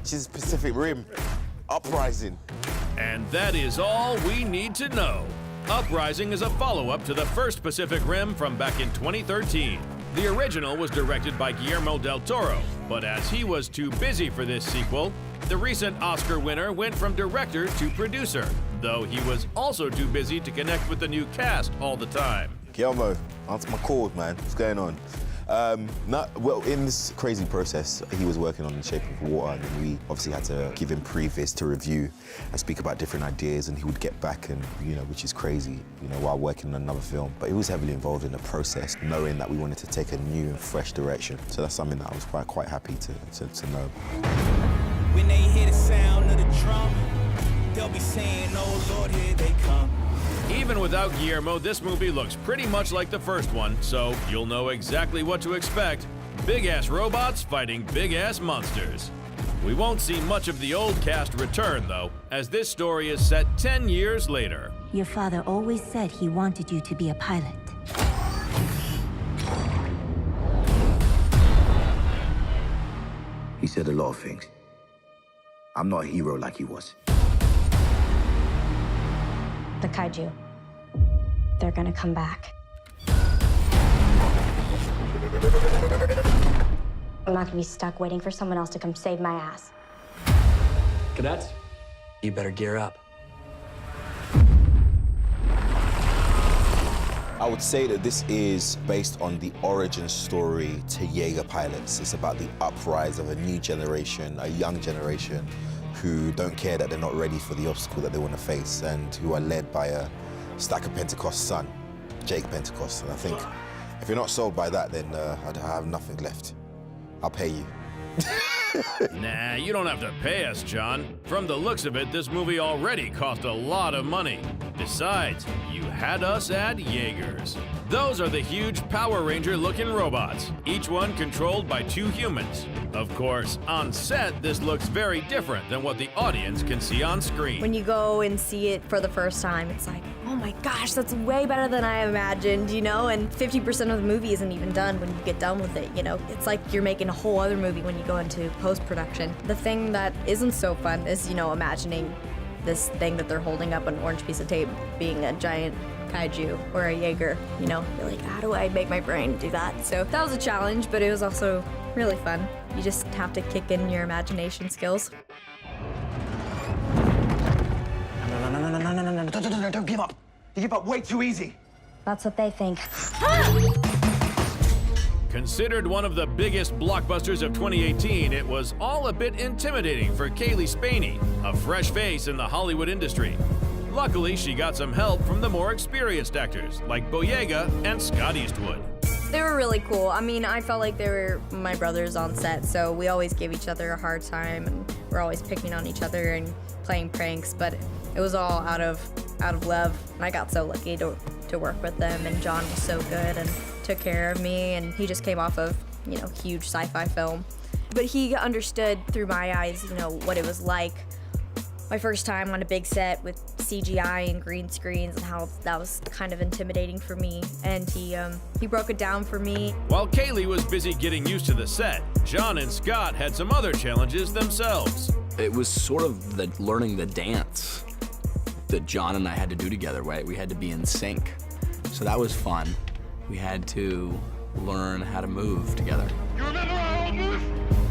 Which is Pacific Rim Uprising. And that is all we need to know. Uprising is a follow-up to the first Pacific Rim from back in 2013. The original was directed by Guillermo del Toro, but as he was too busy for this sequel, the recent Oscar winner went from director to producer, though he was also too busy to connect with the new cast all the time. Guillermo, answer my call, man. What's going on? Well, in this crazy process, he was working on The Shape of Water, and we obviously had to give him previs to review and speak about different ideas, and he would get back and, which is crazy, while working on another film. But he was heavily involved in the process, knowing that we wanted to take a new and fresh direction. So that's something that I was quite happy to know. When they hear the sound of the drum, they'll be saying, oh Lord, here they come. Even without Guillermo, this movie looks pretty much like the first one, so you'll know exactly what to expect. Big-ass robots fighting big-ass monsters. We won't see much of the old cast return, though, as this story is set 10 years later. Your father always said he wanted you to be a pilot. He said a lot of things. I'm not a hero like he was. The kaiju. They're gonna come back. I'm not gonna be stuck waiting for someone else to come save my ass. Cadets, you better gear up. I would say that this is based on the origin story to Jaeger pilots. It's about the uprise of a new generation, a young generation, who don't care that they're not ready for the obstacle that they want to face, and who are led by a Stack of Pentecost son, Jake Pentecost. And I think if you're not sold by that, then I have nothing left. I'll pay you. Nah, you don't have to pay us, John. From the looks of it, this movie already cost a lot of money. Besides, you had us at Jaegers. Those are the huge Power Ranger-looking robots, each one controlled by 2 humans. Of course, on set, this looks very different than what the audience can see on screen. When you go and see it for the first time, it's like, oh my gosh, that's way better than I imagined, And 50% of the movie isn't even done when you get done with it, It's like you're making a whole other movie when you go into post-production. The thing that isn't so fun is, imagining this thing that they're holding up, an orange piece of tape, being a giant kaiju or a Jaeger, You're like, how do I make my brain do that? So that was a challenge, but it was also really fun. You just have to kick in your imagination skills. No, don't give up. You give up way too easy. That's what they think. Considered one of the biggest blockbusters of 2018, it was all a bit intimidating for Kaylee Spaney, a fresh face in the Hollywood industry. Luckily, she got some help from the more experienced actors, like Boyega and Scott Eastwood. They were really cool. I mean, I felt like they were my brothers on set, so we always gave each other a hard time, and we're always picking on each other and playing pranks, but it was all out of love. And I got so lucky to work with them, and John was so good and took care of me, and he just came off of, huge sci-fi film. But he understood through my eyes, what it was like my first time on a big set with CGI and green screens, and how that was kind of intimidating for me. And he broke it down for me. While Kaylee was busy getting used to the set, John and Scott had some other challenges themselves. It was sort of learning the dance that John and I had to do together, right? We had to be in sync. So that was fun. We had to learn how to move together. You remember our old move?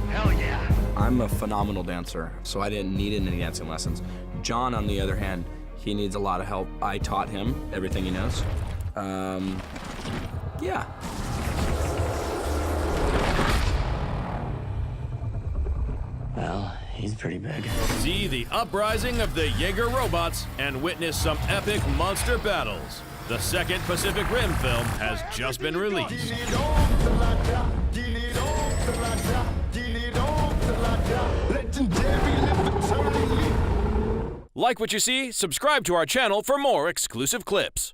Hell yeah. I'm a phenomenal dancer, so I didn't need any dancing lessons. John, on the other hand, he needs a lot of help. I taught him everything he knows. Yeah. Well, he's pretty big. See the uprising of the Jaeger robots and witness some epic monster battles. The second Pacific Rim film has just been released. Like what you see? Subscribe to our channel for more exclusive clips.